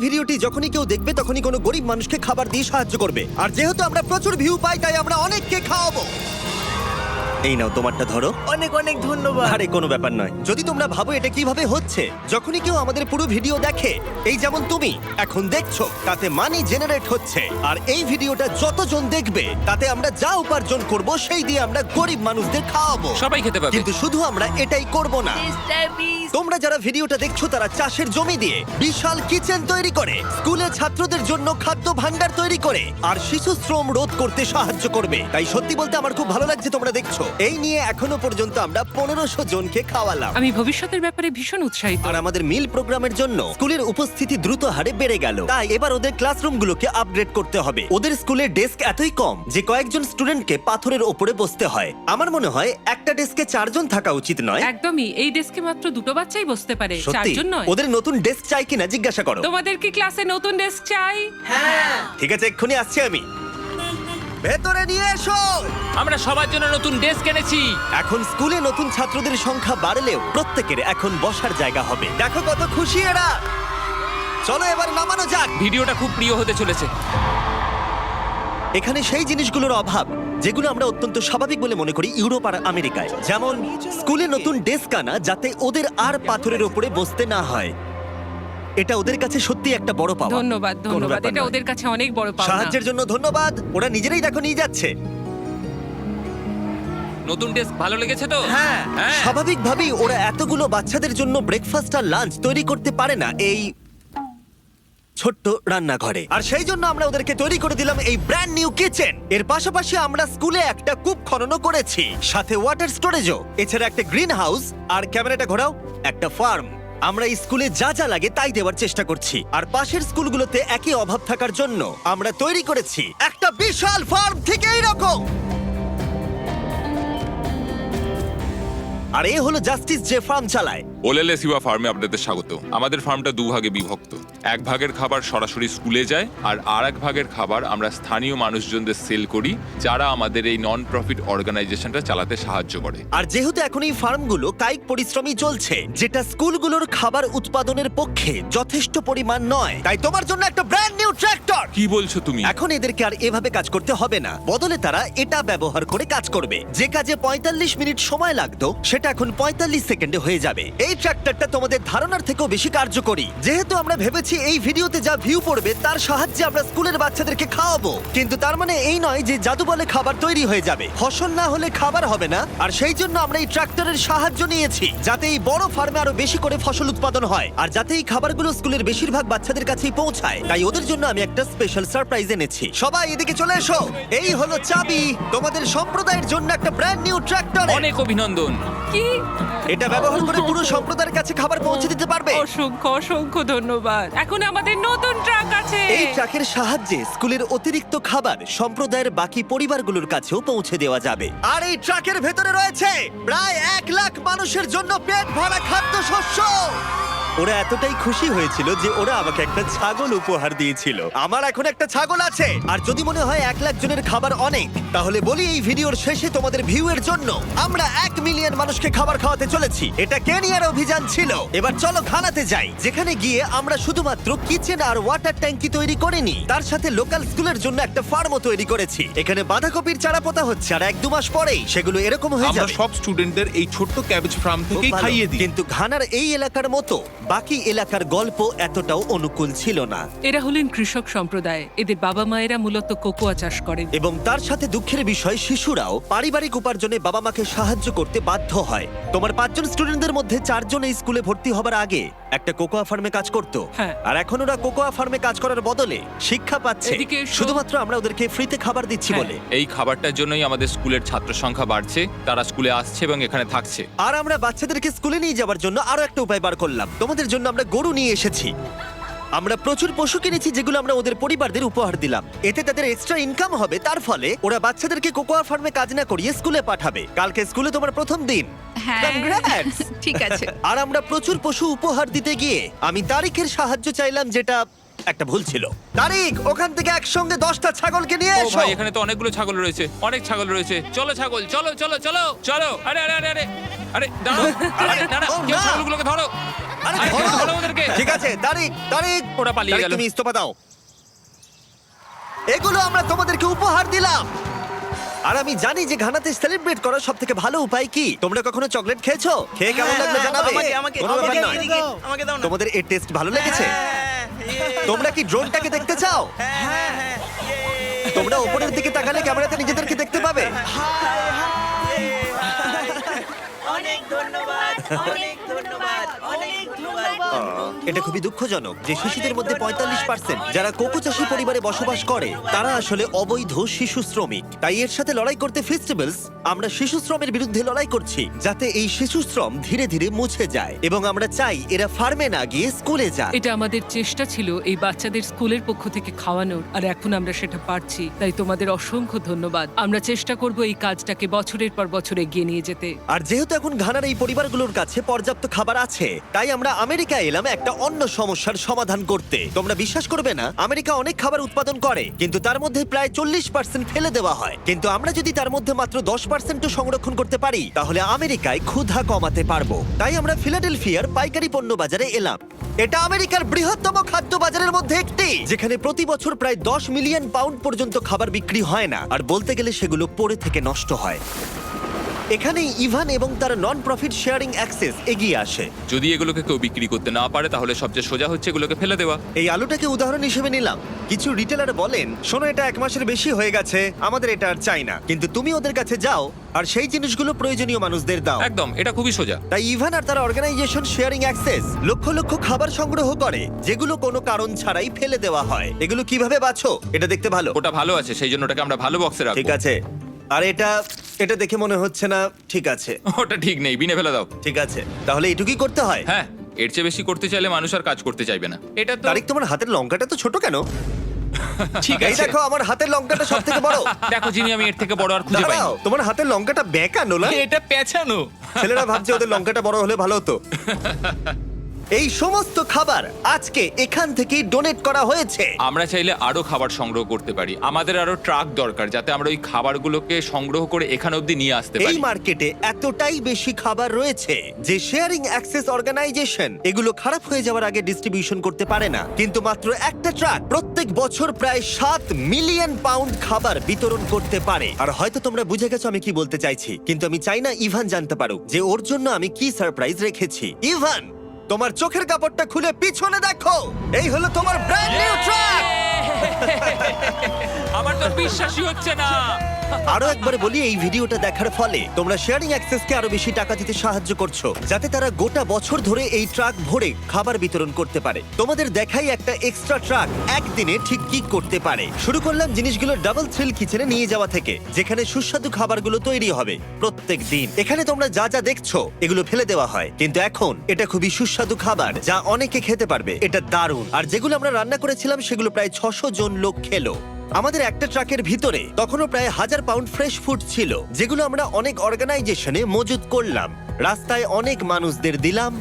ভিডিওটি যখনই কেউ দেখবে তখনই কোনো গরিব মানুষকে খাবার দিয়ে সাহায্য করবে। আর যেহেতু আমরা প্রচুর ভিউ পাই তাই আমরা অনেককে খাওয়াবো। এই নাও তোমারটা ধরো। অনেক অনেক ধন্যবাদ। আরে কোনো ব্যাপার নয়। যদি তোমরা ভাবো এটা কিভাবে হচ্ছে, যখনই কেউ আমাদের পুরো ভিডিও দেখে, এই যেমন তুমি এখন দেখছো, তাতে মানি জেনারেট হচ্ছে। আর এই ভিডিওটা যতজন দেখবে তাতে আমরা যা উপার্জন করব সেই দিয়ে আমরা গরিব মানুষদের খাওয়াবো। সবাই খেতে পাবে। কিন্তু শুধু আমরা এটাই করব না। তোমরা যারা ভিডিওটা দেখছো তারা চাষের জমি দিয়ে বিশাল কিচেন তৈরি করে, স্কুলে ছাত্রদের জন্য খাদ্য ভান্ডার তৈরি করে, আর শিশু শ্রম রোধ করতে সাহায্য করবে। তাই সত্যি বলতে আমার খুব ভালো লাগছে তোমরা দেখছো। এই নিয়ে এখনো পর্যন্ত আমরা 1500 জনকে খাওয়ালাম। আমি ভবিষ্যতের ব্যাপারে ভীষণ উৎসাহিত। আর আমাদের মিল প্রোগ্রামের জন্য স্কুলের উপস্থিতি দ্রুত হারে বেড়ে গেল। তাই এবার ওদের ক্লাসরুমগুলোকে আপগ্রেড করতে হবে। ওদের স্কুলের ডেস্ক এতই কম যে কয়েকজন স্টুডেন্টকে পাথরের ওপরে বসতে হয়। আমার মনে হয় একটা ডেস্কে 4 জন থাকা উচিত নয়। একদমই, এই ডেস্কে মাত্র 2টো বাচ্চাই বসতে পারে, সত্যি 4 জন নয়। ওদের নতুন ডেস্ক চাই কিনা জিজ্ঞাসা করো। তোমাদের কি ক্লাসে নতুন ডেস্ক চাই? ঠিক আছে, এক্ষুনি আসছি আমি। ভেতরে নিয়ে এসো। আমরা সবার জন্য নতুন ডেস্ক এনেছি। এখন স্কুলে নতুন ছাত্রদের সংখ্যা বাড়লেও প্রত্যেকের এখন বসার জায়গা হবে। দেখো কত খুশি এরা। চলো এবার নামানো যাক। ভিডিওটা খুব প্রিয় হতে চলেছে। এখানে সেই জিনিসগুলোর অভাব যেগুলো আমরা অত্যন্ত স্বাভাবিক বলে মনে করি ইউরোপ আর আমেরিকায়, যেমন স্কুলে নতুন ডেস্ক আনা যাতে ওদের আর পাথরের উপরে বসতে না হয়। এটা ওদের কাছে সত্যি একটা বড় পাওয়া। ধন্যবাদ কোনো ধন্যবাদ, ব্যাপার এটা নয়। ওদের কাছে অনেক বড় পাওনা। সাহায্যের জন্য ধন্যবাদ। ওরা নিজেরাই দেখো নিয়ে যাচ্ছে। নতুন ডেস্ক ভালো লেগেছে তো? হ্যাঁ, হ্যাঁ। স্বাভাবিকভাবেই ওরা এতগুলো বাচ্চাদের জন্য ব্রেকফাস্ট আর লাঞ্চ তৈরি করতে পারে না এই ছোট্ট রান্নাঘরে। আর সেই জন্য আমরা ওদেরকে তৈরি করে দিলাম এই ব্র্যান্ড নিউ কিচেন। এর পাশাপাশি আমরা স্কুলে একটা কূপ খননও করেছি, সাথে ওয়াটার স্টোরেজও, এছাড়া একটা গ্রিন হাউস, আর ক্যামেরাটা ঘোরাও, একটা ফার্ম। আমরা এই স্কুলে যা যা লাগে তাই দেওয়ার চেষ্টা করছি। আর পাশের স্কুলগুলোতে একই অভাব থাকার জন্য আমরা তৈরি করেছি একটা বিশাল ফার্ম থেকে এইরকম। আর এ হলো জাস্টিস যে ফার্ম চালায়। ওলেলে সিবা ফার্মে আপনাদের স্বাগত। আমাদের ফার্মটা দুভাগে বিভক্ত। এক ভাগের খাবার সরাসরি স্কুলে যায়, আর এক ভাগের খাবার আমরা স্থানীয় মানুষজনদের সেল করি, যারা আমাদের এই নন প্রফিট অর্গানাইজেশনটা চালাতে সাহায্য করে। আর যেহেতু এখন এই ফার্মগুলো কায়িক পরিশ্রমই চলছে, যেটা স্কুলগুলোর খাবার উৎপাদনের পক্ষে যথেষ্ট পরিমাণ নয়, তাই তোমার জন্য একটা ব্র্যান্ড নিউ ট্র্যাক্টর। কি বলছো তুমি? এখন এদেরকে আর এভাবে কাজ করতে হবে না, বদলে তারা এটা ব্যবহার করে কাজ করবে। যে কাজে 45 মিনিট সময় লাগতো সেটা এখন 45 সেকেন্ডে হয়ে যাবে। এই ট্র্যাক্টরটা তোমাদের ধারণার থেকেও বেশি কার্যকরী। যেহেতু আমরা ভেবেছি এই ভিডিওতে যা ভিউ পড়বে তার সাহায্যে আমরা স্কুলের বাচ্চাদেরকে খাওয়াবো, কিন্তু তার মানে এই নয় যে জাদু বলে খাবার তৈরি হয়ে যাবে। ফসল না হলে খাবার হবে না। আর সেই জন্য আমরা এই ট্রাক্টরের সাহায্য নিয়েছি, যাতে এই বড় ফার্মে আরো বেশি করে ফসল উৎপাদন হয়, আর যাতে এই খাবারগুলো স্কুলের বেশিরভাগ বাচ্চাদের কাছেই পৌঁছায়। তাই ওদের জন্য আমি একটা স্পেশাল সারপ্রাইজ এনেছি। সবাই এদিকে চলে এসো। এই হলো চাবি তোমাদের সম্প্রদায়ের জন্য একটা ব্র্যান্ড নিউ ট্রাক্টর। অনেক অভিনন্দন। কি? এটা ব্যবহার করে পুরো সম্প্রদায়ের কাছে খাবার পৌঁছে দিতে পারবে। অসংখ্য অসংখ্য ধন্যবাদ। এখন আমাদের নতুন ট্রাক আছে। এই ট্রাকের সাহায্যে স্কুলের অতিরিক্ত খাবার সম্প্রদায়ের বাকি পরিবারগুলোর কাছেও পৌঁছে দেওয়া যাবে। আর এই ট্রাকের ভেতরে রয়েছে প্রায় 1 লাখ মানুষের জন্য পেট ভরা খাদ্যশস্য। ওরা এতটাই খুশি হয়েছিল যে ওরা আমাকে একটা ছাগল উপহার দিয়েছিল। আমার এখন একটা ছাগল আছে। আর যদি মনে হয় 1 লাখ জনের খাবার অনেক, তাহলে বলি এই ভিডিওর শেষে তোমাদের ভিউ এর জন্য আমরা 1 মিলিয়ন মানুষকে খাবার খাওয়াতে চলেছি। এটা কেনিয়ার অভিযান ছিল। এবার চলো ঘানাতে যাই, যেখানে গিয়ে আমরা শুধুমাত্র কিচেন আর ওয়াটার ট্যাঙ্কি তৈরি করিনি, তার সাথে লোকাল স্কুলের জন্য একটা ফার্মও তৈরি করেছি। এখানে বাঁধাকপির চারা পোতা হচ্ছে, আর 1-2 মাস পরেই সেগুলো এরকম হয়ে আমরা যাবে। সব স্টুডেন্টদের এই ছোট্ট ক্যাবেজ ফার্ম খুব থেকেই ভালো। খাইয়ে দিই। কিন্তু ঘানার এই এলাকার মতো বাকি এলাকার গল্প এতটাও অনুকূল ছিল না। এরা হলেন কৃষক সম্প্রদায়। এদের বাবা মায়েরা মূলত কোকোয়া চাষ করেন। এবং তার সাথে দুঃখের বিষয়, শিশুরাও পারিবারিক উপার্জনে বাবা মাকে সাহায্য করতে বাধ্য হয়। তোমার 5 জন স্টুডেন্টদের মধ্যে 4 জন এই স্কুলে ভর্তি হবার আগে একটা কোকোয়া ফার্মে কাজ করত। হ্যাঁ। আর এখন ওরা কোকোয়া ফার্মে কাজ করার বদলে শিক্ষা পাচ্ছে, এদিকে এসো। শুধুমাত্র আমরা ওদেরকে ফ্রিতে খাবার দিচ্ছি হ্যাঁ। বলে। এই খাবারটার জন্যই আমাদের স্কুলের ছাত্র সংখ্যা বাড়ছে, তারা স্কুলে আসছে এবং এখানে থাকছে। আর আমরা বাচ্চাদেরকে স্কুলে নিয়ে যাওয়ার জন্য আরো একটা উপায় বার করলাম। তোমাদের জন্য আমরা গরু নিয়ে এসেছি। আমরা প্রচুর পশু কিনেছি যেগুলো আমরা ওদের পরিবারদের উপহার দিলাম। এতে তাদের এক্সট্রা ইনকাম হবে, তার ফলে ওরা বাচ্চাদেরকে কোকোয়া ফার্মে কাজ না করিয়ে স্কুলে পাঠাবে। কালকে স্কুলে তোমার প্রথম দিন। হ্যাঁ। Congrats! ঠিক আছে। আর আমরা প্রচুর পশু উপহার দিতে গিয়ে আমি তারিখের সাহায্য চাইলাম, যেটা একটা ভুল ছিল। তারিখ, ওখান থেকে একসঙ্গে 10টা ছাগলকে নিয়ে ও এসো। ভাই, এখানে তো অনেকগুলো ছাগল রয়েছে, অনেক ছাগল রয়েছে। চলো ছাগল, চলো চলো চলো চলো। আরে আরে আরে আরে আরে দাঁড়াও, আরে দাঁড়াও, ও, কেউ না। ছাগলগুলোকে ধরো। আরে আরে, ধরো। ধরো ওদেরকে। ঠিক আছে তারিক তারিক ওরা পালিয়ে তারিক, গেল। তুমি ইস্তফা দাও। এগুলো আমরা তোমাদেরকে উপহার দিলাম। আর আমি জানি যে ঘানাতে সেলিব্রেট করার সব থেকে ভালো উপায় কি। তোমরা কখনো চকলেট খেয়েছো? খেয়ে কেমন লাগলো জানাবে। কোনো ব্যাপার নয়। আমাকে দাও না। তোমাদের এর টেস্ট ভালো লেগেছে? তোমরা কি ড্রোনটাকে দেখতে চাও? তোমরা উপরের দিকে তাকালে ক্যামেরাতে নিজেদেরকে দেখতে পাবে। অনেক ধন্যবাদ, অনেক ধন্যবাদ, অনেক ধন্যবাদ। এটা খুবই দুঃখজনক যে শিশুদের মধ্যে 45% যারা কোকো চাষী পরিবারে বসবাস করে তারা আসলে অবৈধ শিশু শ্রমিক। তাই এর সাথে লড়াই করতে ফেস্টিভ্যালস আমরা শিশু শ্রমের বিরুদ্ধে লড়াই করছি, যাতে এই শিশু শ্রম ধীরে ধীরে মুছে যায়। এবং আমরা চাই এরা ফার্মে না গিয়ে স্কুলে যায়। এটা আমাদের চেষ্টা ছিল এই বাচ্চাদের স্কুলের পক্ষ থেকে খাওয়ানোর, আর এখন আমরা সেটা পারছি। তাই তোমাদের অসংখ্য ধন্যবাদ। আমরা চেষ্টা করব এই কাজটাকে বছরের পর বছর এগিয়ে নিয়ে যেতে। আর যেহেতু এখন ঘানার এই পরিবারগুলোর কাছে পর্যাপ্ত খাবার আছে, তাই আমরা আমেরিকায় এলাম একটা অন্য সমস্যার সমাধান করতে। তোমরা বিশ্বাস করবে না, আমেরিকা অনেক খাবার উৎপাদন করে, কিন্তু তার মধ্যে প্রায় 40% ফেলে দেওয়া হয়। কিন্তু আমরা যদি তার মধ্যে মাত্র 10% সংরক্ষণ করতে পারি, তাহলে আমেরিকায় ক্ষুধা কমাতে পারবো। তাই আমরা ফিলাডেলফিয়ার পাইকারি পণ্য বাজারে এলাম। এটা আমেরিকার বৃহত্তম খাদ্য বাজারের মধ্যে একটি, যেখানে প্রতি বছর প্রায় 10 মিলিয়ন পাউন্ড পর্যন্ত খাবার বিক্রি হয় না, আর বলতে গেলে সেগুলো পড়ে থেকে নষ্ট হয়। এখানেই ইভান এবং তার নন প্রফিট শেয়ারিং অ্যাক্সেস এগিয়ে আসে। যদি এগুলোকে কেউ বিক্রি করতে না পারে তাহলে সবচেয়ে সোজা হচ্ছে এগুলোকে ফেলে দেওয়া। এই আলুটাকে উদাহরণ হিসেবে নিলাম। কিছু রিটেলার বলেন, শোনো এটা 1 মাসের বেশি হয়ে গেছে, আমাদের এটা আর চাই না। কিন্তু তুমি ওদের কাছে যাও আর সেই জিনিসগুলো প্রয়োজনীয় মানুষদের দাও। একদম, এটা খুবই সোজা। তাই ইভান আর তার organisation sharing access lakh lakh খাবার সংগ্রহ করে, যেগুলো কোনো কারণ ছাড়াই ফেলে দেওয়া হয়। এগুলো কিভাবে বাছো? এটা দেখতে ভালো। ওটা ভালো আছে, সেই জন্য ওটাকে আমরা ভালো বক্সে রাখবো। ঠিক আছে। আর এটা এটা দেখে মনে হচ্ছে না ঠিক আছে। ওটা ঠিক নেই, বিনে ফেলে দাও। ঠিক আছে, তাহলে এটুকুই করতে হয়। হ্যাঁ, এর চেয়ে বেশি করতে চাইলে মানুষ আর কাজ করতে চাইবে না। এটা তো তারিক, তোমার হাতের লঙ্কাটা তো ছোট কেন? ঠিক এই আছে। দেখো, আমার হাতের লঙ্কাটা সব থেকে বড়। দেখো যিনি, আমি এর থেকে বড় আর খুঁজে পাই দাঁড়াও, তোমার হাতের লঙ্কাটা বেঁকা নোলা। এটা পেছানো। ছেলেরা ভাবছে ওদের লঙ্কাটা বড় হলে ভালো হতো। এই সমস্ত খাবার আজকে এখান থেকেই ডোনেট করা হয়েছে। আমরা চাইলে আরো খাবার সংগ্রহ করতে পারি। আমাদের আরো ট্রাক দরকার, যাতে আমরা ওই খাবারগুলোকে সংগ্রহ করে এখানে অবধি নিয়ে আসতে এই পারি। মার্কেটে এতটাই বেশি খাবার রয়েছে যে শেয়ারিং অ্যাক্সেস অর্গানাইজেশন এগুলো খারাপ হয়ে যাওয়ার আগে ডিস্ট্রিবিউশন করতে পারে না। কিন্তু মাত্র একটা ট্রাক প্রত্যেক বছর প্রায় 7 মিলিয়ন পাউন্ড খাবার বিতরণ করতে পারে। আর হয়তো তোমরা বুঝে গেছো আমি কি বলতে চাইছি, কিন্তু আমি চাই না ইভান জানতে পারুক যে ওর জন্য আমি কি সারপ্রাইজ রেখেছি। ইভান, তোমার চোখের কাপড়টা খুলে পিছনে দেখো, এই হলো তোমার ব্র্যান্ড নিউ ট্রাক। আমার তো বিশ্বাসই হচ্ছে না। আরো একবার বলি, এই ভিডিওটা দেখার ফলে তোমরা শেয়ারিং অ্যাক্সেসকে আরো বেশি টাকা দিতে সাহায্য করছো, যাতে তারা গোটা বছর ধরে এই ট্রাক ভরে খাবার বিতরণ করতে পারে। তোমাদের দেখাই একটা এক্সট্রা ট্রাক একদিনে ঠিক কি করতে পারে। শুরু করলাম জিনিসগুলো ডাবল থ্রিল কিচেনে নিয়ে যাওয়া থেকে, যেখানে সুস্বাদু খাবারগুলো তৈরি হবে প্রত্যেক দিন। এখানে তোমরা যা যা দেখছো এগুলো ফেলে দেওয়া হয়, কিন্তু এখন এটা খুবই সুস্বাদু খাবার যা অনেকে খেতে পারবে। এটা দারুণ। আর যেগুলো আমরা রান্না করেছিলাম সেগুলো প্রায় 600 জন লোক খেলো। আমাদের একটা ট্রাকের ভিতরে তখনও প্রায় 1000 পাউন্ড ফ্রেশ ফুড ছিল, যেগুলো আমরা অনেক অর্গানাইজেশনে মজুত করলাম, রাস্তায় অনেক মানুষদের দিলাম।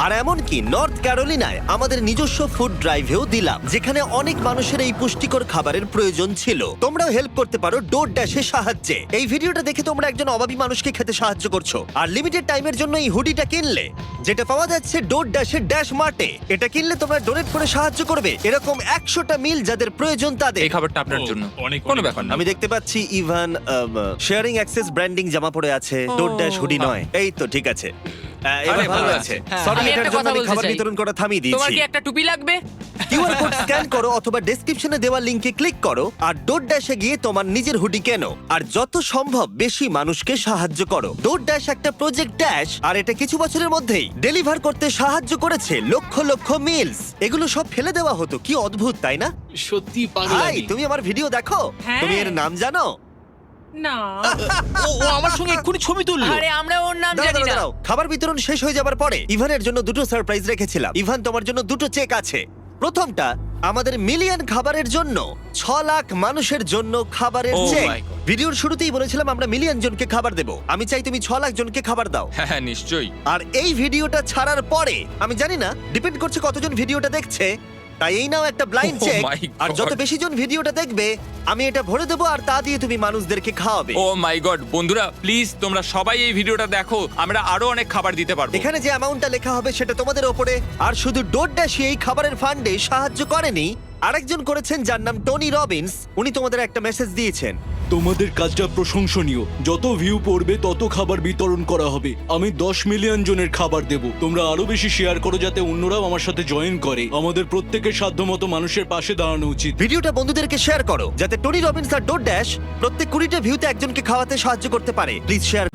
আর এমনকি নর্থ ক্যারোলিনায় আমাদের নিজস্ব ফুড ড্রাইভেও দিলাম, যেখানে অনেক মানুষের এই পুষ্টিকর খাবারের প্রয়োজন ছিল। তোমরাও হেল্প করতে পারো ডোর ড্যাশের সাহায্যে। এই ভিডিওটা দেখে তোমরা একজন অভাবী মানুষকে খেতে সাহায্য করছো। আর লিমিটেড টাইমের জন্য এই হুডিটা কিনলে, যেটা পাওয়া যাচ্ছে ডোর ড্যাশের ড্যাশ মার্টে, এটা কিনলে তোমরা ডোনেট করে সাহায্য করবে এরকম 100টা মিল যাদের প্রয়োজন তাদের। এই খাবারটা আপনার জন্য। কোনো ব্যাপার না। আমি দেখতে পাচ্ছি ইভান শেয়ারিং অ্যাক্সেস ব্র্যান্ডিং জামা পরে আছে, ডোর ড্যাশ হুডি নয়। এই তো ঠিক আছে, এবার আরে, ভালো ভালো আছে। আছে। সরি, আমি এটার একটা জন্য কথা আমি বলতে খাবার চাই। বিতরণ করা থামিয়ে তোমার দিয়েছি। কি একটা টুপি লাগবে? কিউআর কোড স্ক্যান করো অথবা ডেসক্রিপশনে দেওয়া লিংকে ক্লিক করো আর ডোর ড্যাশে গিয়ে তোমার নিজের হুডি কেনো আর যত সম্ভব বেশি মানুষকে সাহায্য করো। ডোর ড্যাশ একটা প্রজেক্ট ড্যাশ, আর এটা কিছু বছরের মধ্যেই ডেলিভার করতে সাহায্য করেছে লক্ষ লক্ষ মিলস। এগুলো সব ফেলে দেওয়া হতো, কি অদ্ভুত তাই না? সত্যি ভাই, পাগলামি। তুমি আমার ভিডিও দেখো, হ্যাঁ। তুমি এর নাম জানো? না, ও আমার সঙ্গে এক্ষুনি ছবি তুললো। আরে আমরা ওর নাম দাঁড়াও, জানি দাঁড়াও, না। দাঁড়াও। খাবার বিতরণ শেষ হয়ে যাবার পরে ইভানের জন্য দুটো সারপ্রাইজ রেখেছিলাম। ইভান, তোমার জন্য দুটো চেক আছে। প্রথমটা আমাদের মিলিয়ন খাবারের জন্য 6 লাখ মানুষের জন্য খাবারের Oh চেক। my God. ভিডিওর শুরুতেই বলেছিলাম আমরা মিলিয়ন জনকে খাবার দেব। আমি চাই তুমি 6 লাখ জনকে খাবার দাও। হ্যাঁ, নিশ্চয়ই। আর এই ভিডিওটা ছাড়ার পরে আমি জানি না, ডিপেন্ড করছে কতজন ভিডিওটা দেখছে, তাই এই নাও একটা ব্লাইন্ড Oh চেক। my আর যত God. বেশি জন ভিডিওটা দেখবে আমি এটা ভরে দেবো আর তা দিয়ে তুমি মানুষদেরকে খাওয়াবে। ও মাই গড বন্ধুরা প্লিজ তোমরা সবাই এই ভিডিওটা দেখো, আমরা আরো অনেক খাবার দিতে পারবো। এখানে যে অ্যামাউন্টটা লেখা হবে সেটা তোমাদের ওপরে। আর শুধু ডোরড্যাশই এই খাবারের ফান্ডে সাহায্য করেনি, আরেকজন করেছেন যার নাম টনি রবিন্স। উনি তোমাদের একটা মেসেজ দিয়েছেন। তোমাদের কাজটা প্রশংসনীয়। যত ভিউ পড়বে তত খাবার বিতরণ করা হবে। আমি 10 মিলিয়ন জনের খাবার দেব। তোমরা আরো বেশি শেয়ার করো যাতে অন্যরাও আমার সাথে জয়েন করে। আমাদের প্রত্যেকের সাধ্যমতো মানুষের পাশে দাঁড়ানো উচিত। ভিডিওটা বন্ধুদেরকে শেয়ার করো যাতে টনি রবিন্স আর ডোরড্যাশ প্রত্যেক 20টা ভিউতে একজনকে খাওয়াতে সাহায্য করতে পারে। Please share.